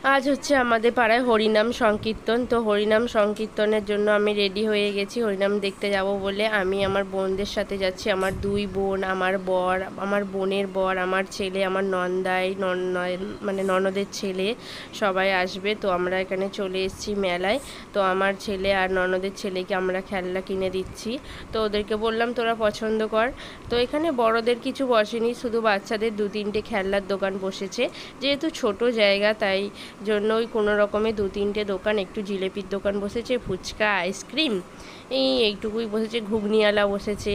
আজ হচ্ছে আমাদের পাড়ায় হরিনাম সংকীর্তন। তো হরিনাম সংকীর্তনের জন্য আমি রেডি হয়ে গেছি হরিনাম দেখতে যাব বলে। আমি আমার বোনদের সাথে যাচ্ছি, আমার দুই বোন, আমার বর, আমার বোনের বর, আমার ছেলে, আমার নন্দাই মানে ননদের ছেলে সবাই আসবে। তো আমরা এখানে চলে এসেছি মেলায়। তো আমার ছেলে আর ননদের ছেলেকে আমরা খেলনা কিনে দিচ্ছি। তো ওদেরকে বললাম তোরা পছন্দ কর। তো এখানে বড়দের কিছু বসেনি, শুধু বাচ্চাদের 2-3টে খেলনার দোকান বসেছে। যেহেতু ছোট জায়গা তাই জন্য ওই কোনো রকমে 2-3টে দোকান, একটু জিলেপির দোকান বসেছে, ফুচকা, আইসক্রিম এইটুকুই বসেছে, ঘুগনিওয়ালা বসেছে,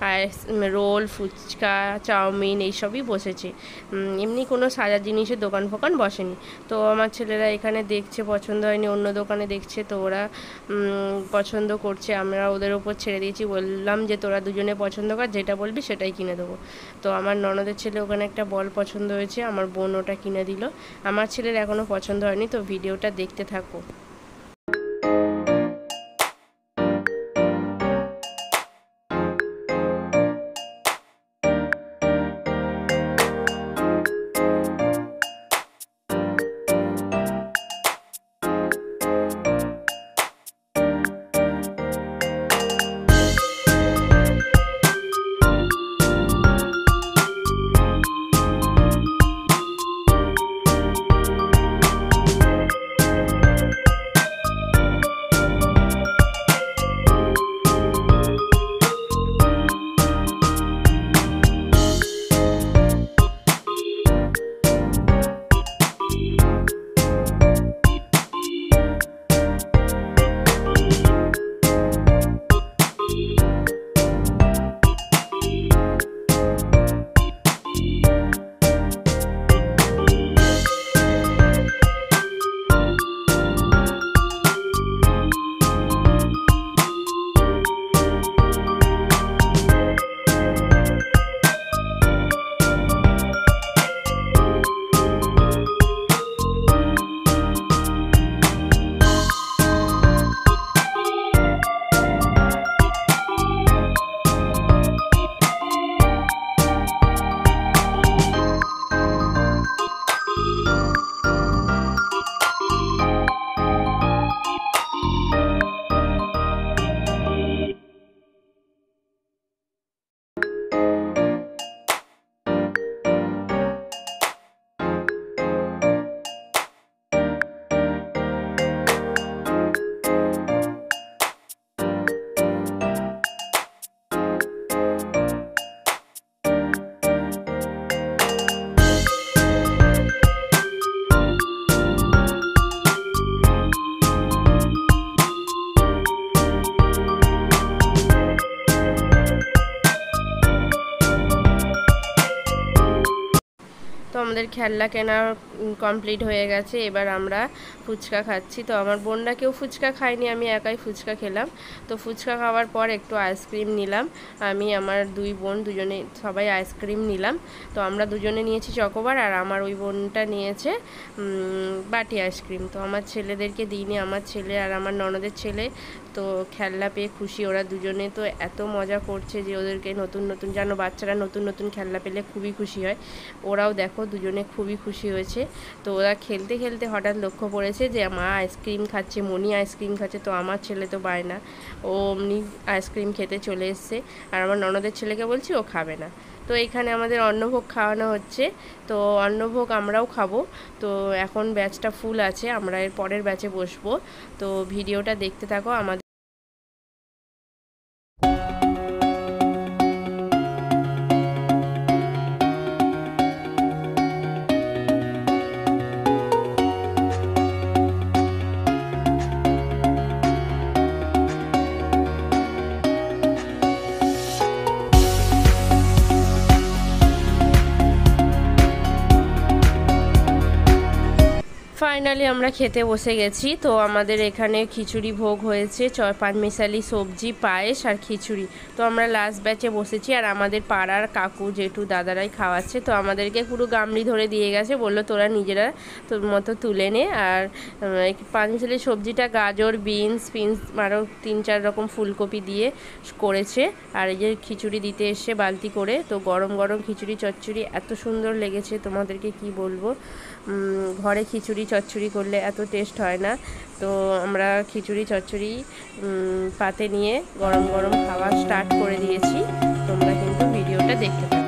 আর রোল, ফুচকা, চাউমিন এইসবই বসেছে। এমনি কোনো সাজার জিনিসের দোকান ফোকান বসেনি। তো আমার ছেলেরা এখানে দেখছে, পছন্দ হয়নি, অন্য দোকানে দেখছে। তো ওরা পছন্দ করছে, আমরা ওদের ওপর ছেড়ে দিয়েছি। বললাম যে তোরা দুজনে পছন্দ কর, যেটা বলবি সেটাই কিনে দেবো। তো আমার ননদের ছেলে ওখানে একটা বল পছন্দ হয়েছে, আমার বোন ওটা কিনে দিল। আমার ছেলের এখনও পছন্দ হয়নি। তো ভিডিওটা দেখতে থাকো। তো আমাদের খেলনা কেনা কমপ্লিট হয়ে গেছে, এবার আমরা ফুচকা খাচ্ছি। তো আমার বোনরা কেউ ফুচকা খায়নি, আমি একাই ফুচকা খেলাম। তো ফুচকা খাওয়ার পর একটু আইসক্রিম নিলাম, আমি আমার দুই বোন দুজনে সবাই আইসক্রিম নিলাম। তো আমরা দুজনে নিয়েছি চকোবার, আর আমার ওই বোনটা নিয়েছে বাটি আইসক্রিম। তো আমার ছেলেদেরকে দিইনি, আমার ছেলে আর আমার ননদের ছেলে তো খেলনা পেয়ে খুশি ওরা দুজনে। তো এত মজা করছে যে ওদেরকে নতুন নতুন, জানো বাচ্চারা নতুন নতুন খেলনা পেলে খুবই খুশি হয়। ওরাও দেখো দুজনে খুবই খুশি হয়েছে। তো ওরা খেলতে খেলতে হঠাৎ লক্ষ্য পড়েছে যে মা আইসক্রিম খাচ্ছে, মনি আইসক্রিম খাচ্ছে। তো আমার ছেলে তো বায়না, ও অমনি আইসক্রিম খেতে চলে এসছে। আর আমার ননদের ছেলেকে বলছি ও খাবে না। তো এখানে আমাদের অন্নভোগ খাওয়ানো হচ্ছে। তো অন্নভোগ আমরাও খাবো। তো এখন ব্যাচটা ফুল আছে, আমরা এর পরের ব্যাচে বসবো। তো ভিডিওটা দেখতে থাকো। আমাদের ফাইনালি আমরা খেতে বসে গেছি। তো আমাদের এখানে খিচুড়ি ভোগ হয়েছে, পাঁচমিশালি সবজি, পায়েস আর খিচুড়ি। তো আমরা লাস্ট ব্যাচে বসেছি, আর আমাদের পাড়ার কাকু জেঠু দাদারাই খাওয়াচ্ছে। তো আমাদেরকে পুরো গামলি ধরে দিয়ে গেছে, বললো তোরা নিজেরা তোর মতো তুলে নে। আর পাঁচমিশালি সবজিটা গাজর, বিনস আরও 3-4 রকম ফুলকপি দিয়ে করেছে। আর এই যে খিচুড়ি দিতে এসে বালতি করে। তো গরম গরম খিচুড়ি চচ্চড়ি এত সুন্দর লেগেছে, তোমাদেরকে কি বলবো। ঘরে খিচুড়ি চচ্চড়ি করলে এত টেস্ট হয় না। তো আমরা খিচুড়ি চচ্চড়ি পাতে নিয়ে গরম গরম খাওয়া স্টার্ট করে দিয়েছি। তোমরা কিন্তু ভিডিওটা দেখতে পাবে।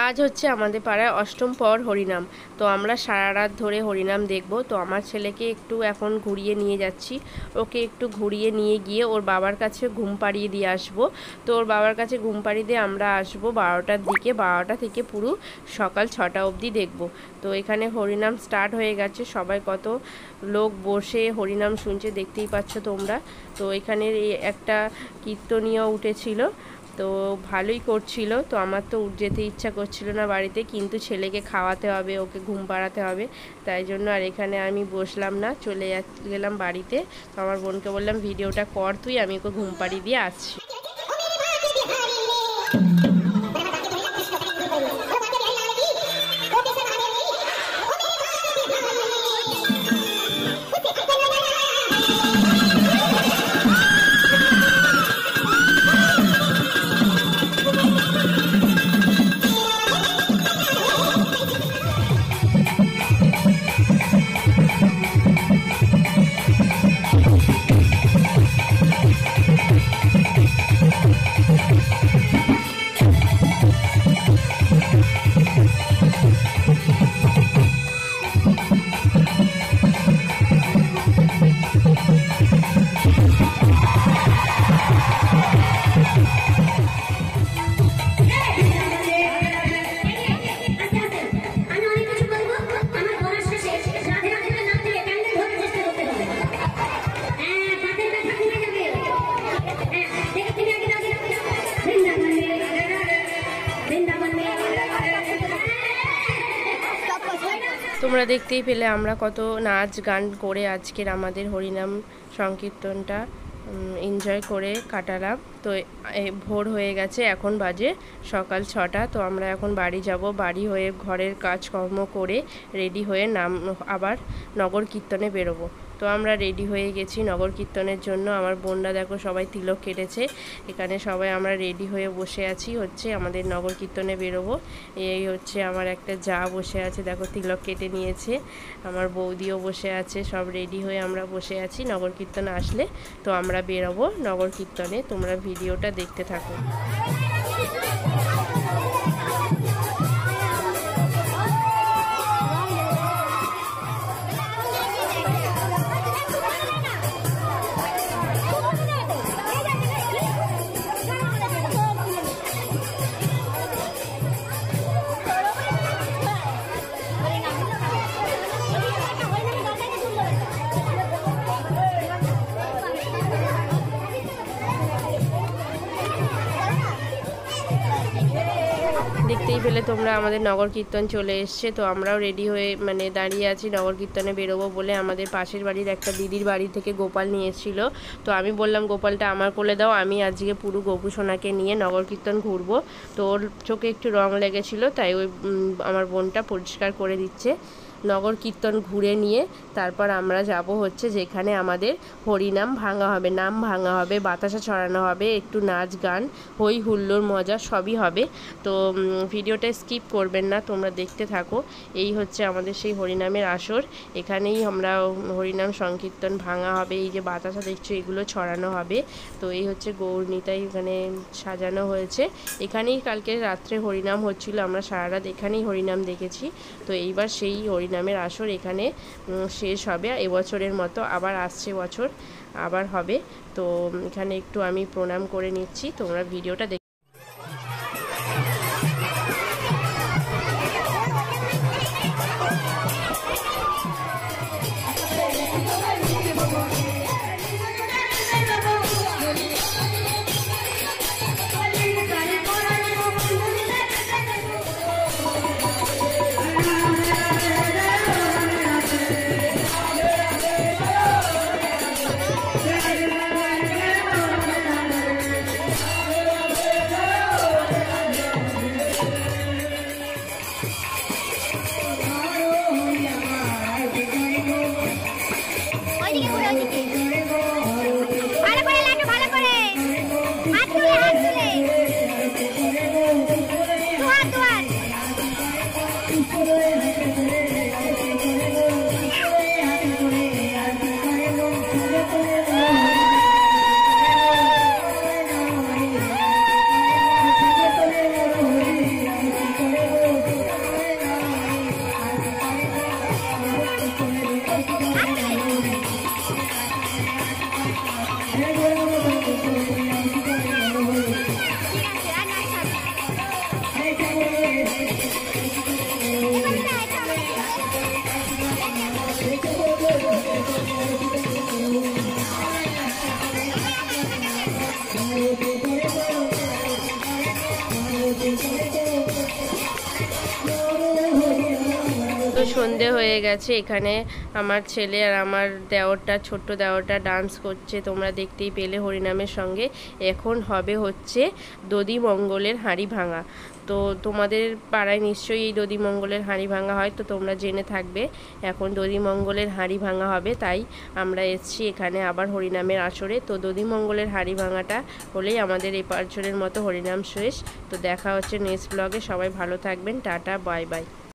আজ হচ্ছে আমাদের পাড়ায় অষ্টম পর হরিনাম। তো আমরা সারা রাত ধরে হরিনাম দেখব। তো আমার ছেলেকে একটু এখন ঘুরিয়ে নিয়ে যাচ্ছি, ওকে একটু ঘুরিয়ে নিয়ে গিয়ে ওর বাবার কাছে ঘুম পাড়িয়ে দিয়ে আসবো। তো ওর বাবার কাছে ঘুম পাড়িয়ে দিয়ে আমরা আসবো 12টার দিকে, 12টা থেকে পুরো সকাল 6টা অবধি দেখব। তো এখানে হরিনাম স্টার্ট হয়ে গেছে, সবাই কত লোক বসে হরিনাম শুনছে দেখতেই পাচ্ছ তোমরা। তো এখানে একটা কীর্তনীয় উঠেছিল, তো ভালোই করছিল। তো আমার তো যেতে ইচ্ছা করছিল না বাড়িতে, কিন্তু ছেলেকে খাওয়াতে হবে, ওকে ঘুম পাড়াতে হবে, তাই জন্য আর এখানে আমি বসলাম না, চলে গেলাম বাড়িতে। তো আমার বোনকে বললাম ভিডিওটা কর তুই, আমি ওকে ঘুম পাড়িয়ে দিয়ে আসছি। তোমরা দেখতেই পেলে আমরা কত নাচ গান করে আজকের আমাদের হরিনাম সংকীর্তনটা এনজয় করে কাটালাম। তো ভোর হয়ে গেছে, এখন বাজে সকাল 6টা। তো আমরা এখন বাড়ি যাব, বাড়ি হয়ে ঘরের কাজকর্ম করে রেডি হয়ে আবার নগর কীর্তনে বেরোবো। তো আমরা রেডি হয়ে গেছি নগর কীর্তনের জন্য। আমার বোনরা দেখো সবাই তিলক কেটেছে, এখানে সবাই আমরা রেডি হয়ে বসে আছি, হচ্ছে আমাদের নগর কীর্তনে বেরোবো। এই হচ্ছে আমার একটা যা বসে আছে, দেখো তিলক কেটে নিয়েছে, আমার বৌদিও বসে আছে, সব রেডি হয়ে আমরা বসে আছি। নগর কীর্তন আসলে তো আমরা বেরোবো নগর কীর্তনে, তোমরা ভিডিওটা দেখতে থাকো। দেখতেই পেলে তোমরা আমাদের নগর কীর্তন চলে এসছে। তো আমরাও রেডি হয়ে দাঁড়িয়ে আছি নগর কীর্তনে বেরোবো বলে। আমাদের পাশের বাড়ির একটা দিদির বাড়ি থেকে গোপাল নিয়ে এসেছিলো, তো আমি বললাম গোপালটা আমার কোলে দাও, আমি আজকে পুরো গোপু সোনাকে নিয়ে নগর কীর্তন ঘুরবো। তো ওর চোখে একটু রং লেগেছিলো, তাই ওই আমার বোনটা পরিষ্কার করে দিচ্ছে। নগর কীর্তন ঘুরে নিয়ে তারপর আমরা যাব হচ্ছে যেখানে আমাদের হরিনাম ভাঙা হবে, নাম ভাঙা হবে, বাতাসা ছড়ানো হবে, একটু নাচ গান হই হুল্লোড় মজা সবই হবে। তো ভিডিওটা স্কিপ করবেন না, তোমরা দেখতে থাকো। এই হচ্ছে আমাদের সেই হরিনামের আসর, এখানেই আমরা হরিনাম সংকীর্তন ভাঙা হবে। এই যে বাতাসা দেখছো এগুলো ছড়ানো হবে। তো এই হচ্ছে গৌরনীতাই এখানে সাজানো হয়েছে। এখানেই কালকে রাত্রে হরিনাম হচ্ছিল, আমরা সারা রাত এখানেই হরিনাম দেখেছি। তো এইবার সেই হরিনামের আসর এখানে শেষ হবে, এবছরের মতো আবার আসছে বছর আবার হবে। তো এখানে একটু আমি প্রণাম করে নিচ্ছি, তোমরা ভিডিওটা দেখো। তো সন্ধে হয়ে গেছে, এখানে আমার ছেলে আর আমার দেওরটা, ছোট্ট দেওরটা ডান্স করছে, তোমরা দেখতেই পেলে হরিনামের সঙ্গে। এখন হবে হচ্ছে দধিমঙ্গলের হাঁড়ি ভাঙা। তো তোমাদের পাড়ায় নিশ্চয়ই এই দধিমঙ্গলের হাঁড়ি ভাঙা হয়, তো তোমরা জেনে থাকবে। এখন দধিমঙ্গলের হাঁড়ি ভাঙা হবে, তাই আমরা এসেছি এখানে আবার হরিনামের আসরে। তো দধিমঙ্গলের হাঁড়ি ভাঙাটা হলেই আমাদের এই বছরের মতো হরিনাম শেষ। তো দেখা হচ্ছে নেক্সট ব্লগে, সবাই ভালো থাকবেন, টাটা বাই বাই।